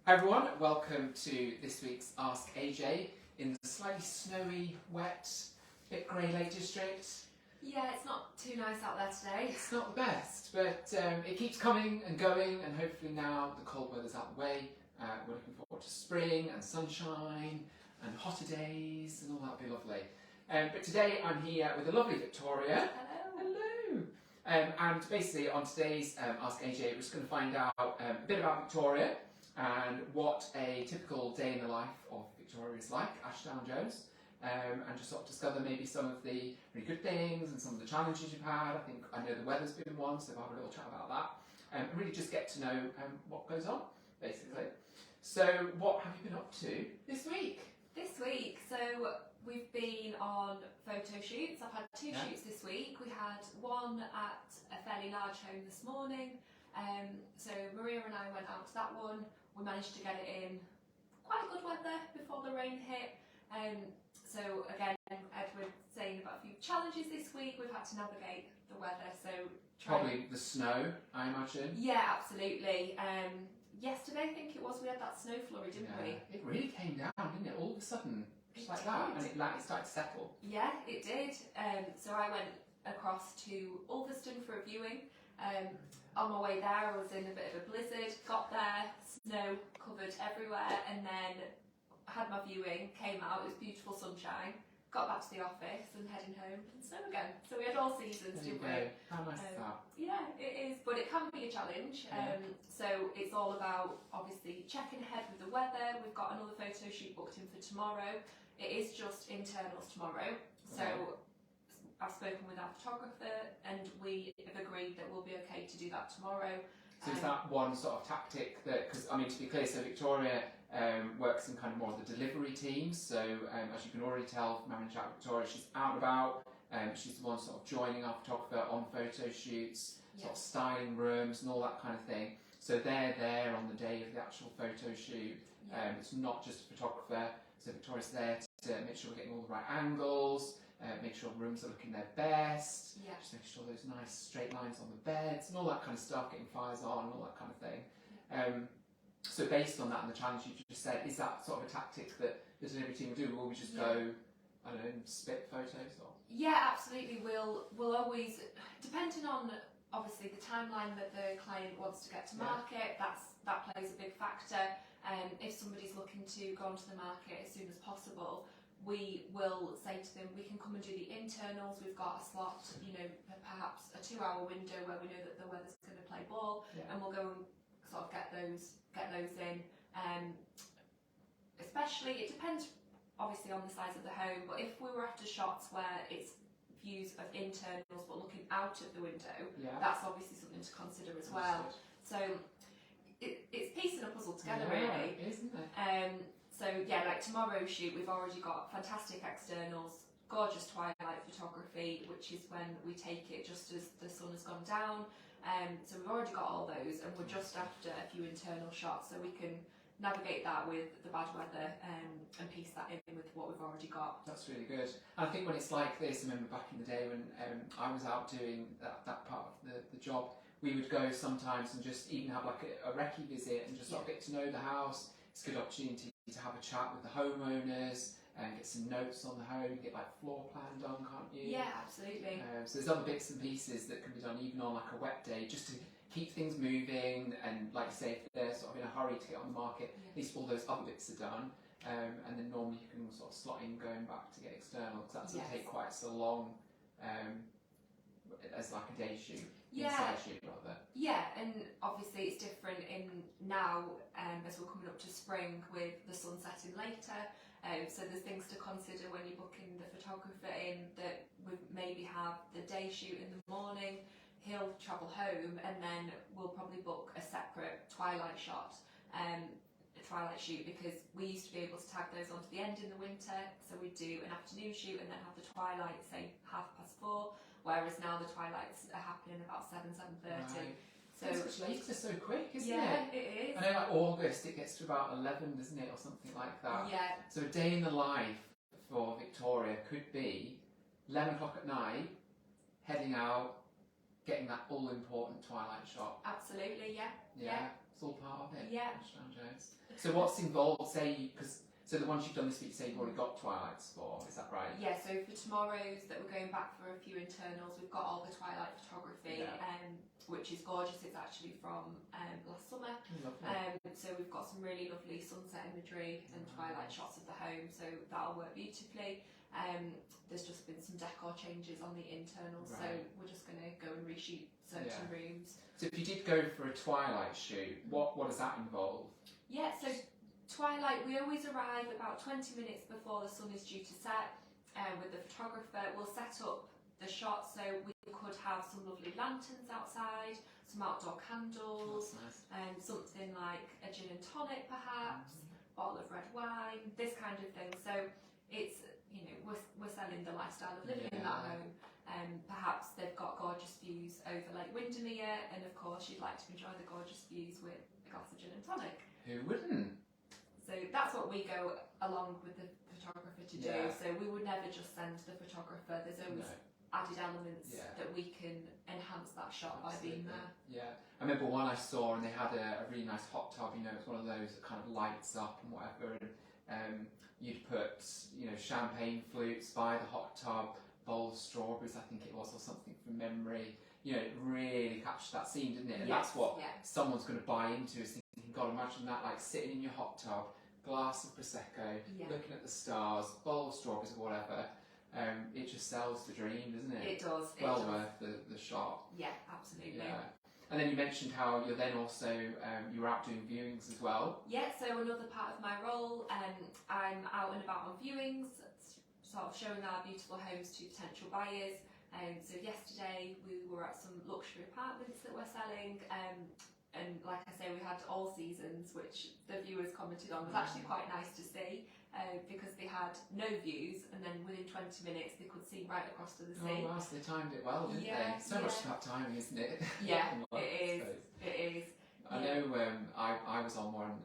Hi everyone, welcome to this week's Ask AJ in the slightly snowy, wet, bit grey Lake District. Yeah, it's not too nice out there today. It's not the best, but it keeps coming and going, and hopefully now the cold weather's out the way, we're looking forward to spring and sunshine and hotter days and all that will be lovely. But today I'm here with the lovely Victoria. Hello. Hello! And basically on today's Ask AJ we're just going to find out a bit about Victoria and what a typical day in the life of Victoria is like, Ashdown Jones, and just sort of discover maybe some of the really good things and some of the challenges you've had. I know the weather's been one, so we'll have a little chat about that, and really just get to know what goes on, basically. So what have you been up to this week? This week, so we've been on photo shoots. I've had two shoots this week. We had one at a fairly large home this morning. So Maria and I went out to that one. We managed to get it in quite good weather before the rain hit. So again, Edward saying about a few challenges this week. We've had to navigate the weather. So Probably the snow, I imagine. Yeah, absolutely. Yesterday, I think it was, we had that snow flurry, didn't we? It really came down, didn't it? All of a sudden, just like that, and it started to settle. Yeah, it did. So I went across to Ulverston for a viewing. On my way there, I was in a bit of a blizzard, got there, snow covered everywhere, and then had my viewing, came out, it was beautiful sunshine, got back to the office and heading home and snow again. So we had all seasons, didn't we? How nice is that? Yeah, it is, but it can be a challenge. So it's all about obviously checking ahead with the weather. We've got another photo shoot booked in for tomorrow. It is just internals tomorrow. So I've spoken with our photographer and we have agreed that we'll be okay to do that tomorrow. So is that one sort of tactic that, because I mean to be clear, so Victoria works in kind of more of the delivery teams, so as you can already tell from having a chat with Victoria, she's out and about, she's the one sort of joining our photographer on photo shoots, sort of styling rooms and all that kind of thing. So they're there on the day of the actual photo shoot. It's not just a photographer, so Victoria's there to make sure we're getting all the right angles, make sure rooms are looking their best, just make sure those nice straight lines on the beds and all that kind of stuff, getting fires on and all that kind of thing. So based on that and the challenge you just said, is that sort of a tactic that the delivery team will do? Will we just go, I don't know, and spit photos? Or? Yeah, absolutely. We'll always, depending on obviously the timeline that the client wants to get to market, that plays a big factor. If somebody's looking to go onto the market as soon as possible, we will say to them, we can come and do the internals. We've got a slot, perhaps a 2-hour window where we know that the weather's going to play ball, and we'll go and sort of get those in. Especially, it depends obviously on the size of the home, but if we were after shots where it's views of internals but looking out of the window, that's obviously something to consider as well. So it's piecing a puzzle together, really, isn't it? So yeah, like tomorrow's shoot, we've already got fantastic externals, gorgeous twilight photography, which is when we take it just as the sun has gone down. So we've already got all those, and we're just after a few internal shots, so we can navigate that with the bad weather and piece that in with what we've already got. That's really good. And I think when it's like this, I remember back in the day when I was out doing that part of the job, we would go sometimes and just even have like a recce visit and just sort of get to know the house. It's a good opportunity to have a chat with the homeowners and get some notes on the home, get like floor plan done, can't you? Yeah, absolutely. So there's other bits and pieces that can be done even on like a wet day, just to keep things moving, and like you say, if they're sort of in a hurry to get on the market, at least all those other bits are done. And then normally you can sort of slot in going back to get external, because that's going to take quite so long as like a day shoot. Inside shoot rather. Yeah, and obviously it's different in now as we're coming up to spring with the sun setting later. So there's things to consider when you're booking the photographer in, that we maybe have the day shoot in the morning, he'll travel home, and then we'll probably book a separate twilight shot, a twilight shoot, because we used to be able to tag those onto the end in the winter. So we do an afternoon shoot and then have the twilight, say 4:30. Whereas now the twilights are happening about 7:30. Right. So it's later so quick, isn't it? Yeah, it is. I know like August it gets to about 11, doesn't it, or something like that. Yeah. So a day in the life for Victoria could be 11 o'clock at night, heading out, getting that all important twilight shot. Absolutely, yeah. It's all part of it. Yeah. Ashdown Jones. So what's involved? So the ones you've done this week, say you've already got Twilights for. Is that right? Yeah. So for tomorrow's that we're going back for a few internals, we've got all the Twilight photography, which is gorgeous. It's actually from last summer. Lovely. So we've got some really lovely sunset imagery and twilight shots of the home. So that'll work beautifully. There's just been some decor changes on the internals, so we're just going to go and reshoot certain rooms. So if you did go for a Twilight shoot, what does that involve? Yeah, so Twilight, we always arrive about 20 minutes before the sun is due to set with the photographer. We'll set up the shots, so we could have some lovely lanterns outside, some outdoor candles, That's nice. something like a gin and tonic perhaps, bottle of red wine, this kind of thing. So it's, you know, we're selling the lifestyle of living in that home. Perhaps they've got gorgeous views over Lake Windermere, and of course you'd like to enjoy the gorgeous views with a glass of gin and tonic. Who wouldn't? So that's what we go along with the photographer to do. Yeah. So we would never just send the photographer. There's always added elements that we can enhance that shot by being there. Yeah, I remember one I saw, and they had a really nice hot tub. You know, it's one of those that kind of lights up and whatever. And you'd put, you know, champagne flutes by the hot tub, bowl of strawberries, I think it was, or something from memory. You know, it really captured that scene, didn't it? And that's what someone's going to buy into, is thinking, God, imagine that, like sitting in your hot tub, glass of Prosecco, looking at the stars, bowl of strawberries or whatever. It just sells the dream, doesn't it? It does. Well worth the shot. Yeah, absolutely. Yeah. And then you mentioned how you're then also, you were out doing viewings as well. Yeah, so another part of my role, I'm out and about on viewings, sort of showing our beautiful homes to potential buyers. So yesterday we were at some luxury apartments that we're selling, and like I say, we had all seasons, which the viewers commented on was actually quite nice to see, because they had no views, and then within 20 minutes they could see right across to the sea. Oh wow, so they timed it well, didn't they? So much about timing, isn't it? Yeah, it is. I know I was on one,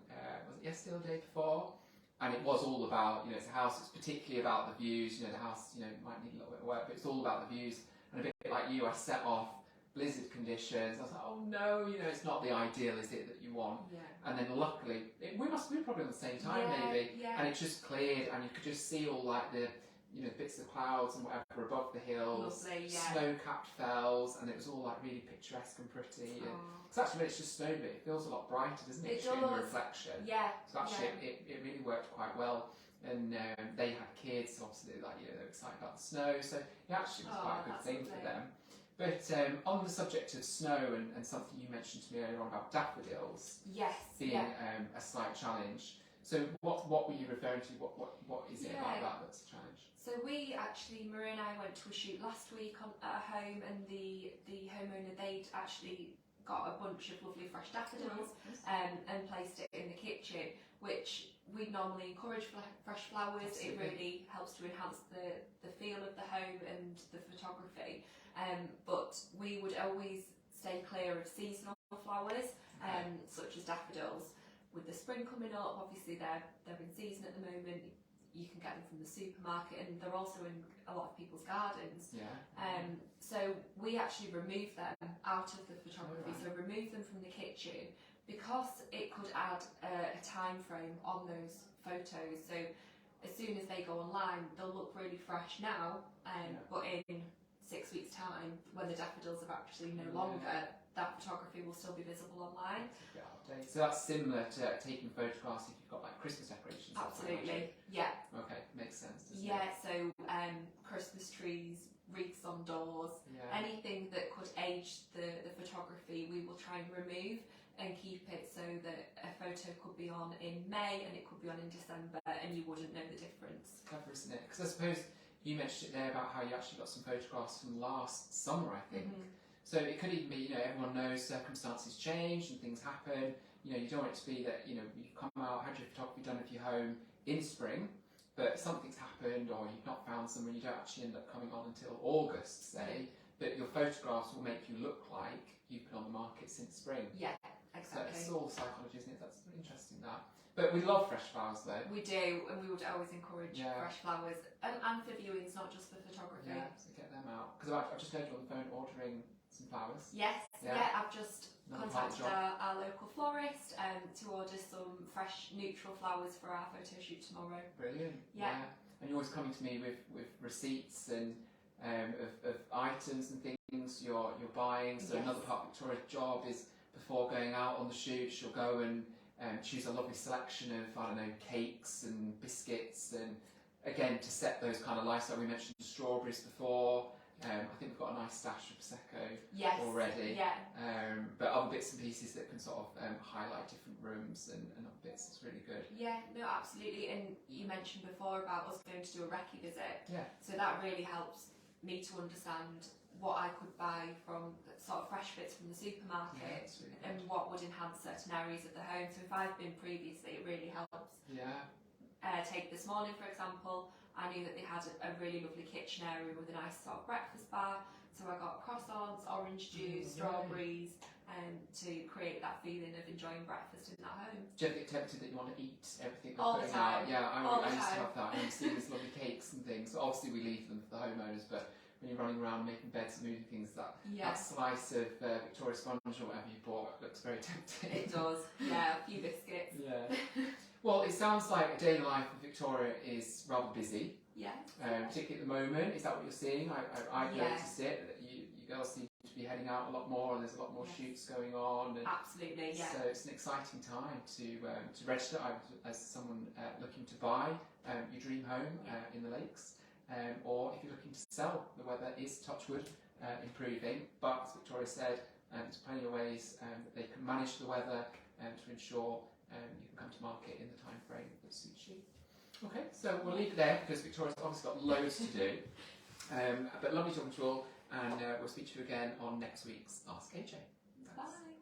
was it yesterday or the day before? And it was all about, you know, it's a house, it's particularly about the views, you know, the house, you know, might need a little bit of work, but it's all about the views. And a bit like you, I set off blizzard conditions. I was like, oh no, you know, it's not the ideal, is it, that you want? Yeah. And then luckily, we were probably on the same time maybe, and it just cleared, and you could just see all like the, you know, bits of clouds and whatever above the hills, snow-capped fells, and it was all like really picturesque and pretty. Because actually when it's just snowed, it feels a lot brighter, doesn't it? It does. In the reflection. Yeah. So actually it really worked quite well. And they had kids, so obviously, like, you know, they were excited about the snow, so it actually was quite a good thing for them. But on the subject of snow, and something you mentioned to me earlier on about daffodils being a slight challenge. So what were you referring to? What is it about that that's a challenge? So we actually, Maria and I went to a shoot last week at a home, and the homeowner, they'd actually got a bunch of lovely fresh daffodils and placed it in the kitchen, which we'd normally encourage fresh flowers. Absolutely. It really helps to enhance the feel of the home and the photography. But we would always stay clear of seasonal flowers, such as daffodils. With the spring coming up, obviously they're in season at the moment. You can get them from the supermarket, and they're also in a lot of people's gardens. So we actually removed them out of the photography, so remove them from the kitchen, because it could add a time frame on those photos. So as soon as they go online, they'll look really fresh now, but in 6 weeks' time, when the daffodils are actually no longer, that photography will still be visible online. So that's similar to taking photographs if you've got like Christmas decorations. Absolutely, yeah. Okay, makes sense, doesn't it? So Christmas trees, wreaths on doors, anything that could age the photography, we will try and remove and keep it so that a photo could be on in May and it could be on in December, and you wouldn't know the difference. Clever, isn't it? Because I suppose you mentioned it there about how you actually got some photographs from last summer, I think. So it could even be, you know, everyone knows circumstances change and things happen. You know, you don't want it to be that, you know, you've come out, had your photography done of your home in spring, but something's happened, or you've not found someone, you don't actually end up coming on until August, say, but your photographs will make you look like you've been on the market since spring. Yeah, exactly. So it's all psychology, isn't it? That's interesting, that. But we love fresh flowers, though. We do, and we would always encourage fresh flowers, and for viewings, not just for photography. Yeah, so get them out. Because I've just heard you on the phone ordering some flowers. Yes, I've just Another part of the contacted job. our local florist to order some fresh neutral flowers for our photo shoot tomorrow. Brilliant. Yeah. And you're always coming to me with receipts and of items and things you're buying. So Yes. another part of Victoria's job is before going out on the shoot, she'll go and choose a lovely selection of, I don't know, cakes and biscuits, and again to set those kind of lifestyle. We mentioned strawberries before. I think we've got a nice stash of Prosecco Yes. already. Yeah. But other bits and pieces that can sort of highlight different rooms and other bits. It's really good. Yeah, no, absolutely. And you mentioned before about us going to do a recce visit. Yeah. So that really helps me to understand what I could buy from sort of fresh bits from the supermarket It's really and good. what would enhance certain areas of the home. So if I've been previously, it really helps. Yeah. Take this morning, for example, I knew that they had a really lovely kitchen area with a nice sort of breakfast bar. So I got croissants, orange juice, strawberries, to create that feeling of enjoying breakfast in that home. Do you ever get tempted that you want to eat everything they're All the putting out? time. Yeah, All I the used to time. have that. And you see these lovely cakes and things. So obviously we leave them for the homeowners, but when you're running around making beds and moving things, that slice of Victoria sponge or whatever you bought looks very tempting. It does. Yeah, a few biscuits. Yeah. Well, it sounds like a day in the life of Victoria is rather busy, Yeah. particularly at the moment. Is that what you're seeing? I've Yeah. noticed it. That you girls seem to be heading out a lot more, and there's a lot more Yes. shoots going on. And Absolutely, yeah. so it's an exciting time to register as someone looking to buy your dream home in the Lakes, or if you're looking to sell. The weather is, touch wood, improving, but as Victoria said, there's plenty of ways that they can manage the weather to ensure you can come to market in the time frame that suits you. Okay, so we'll leave it there because Victoria's obviously got loads to do. But lovely talking to you all, and we'll speak to you again on next week's Ask AJ. Thanks. Bye.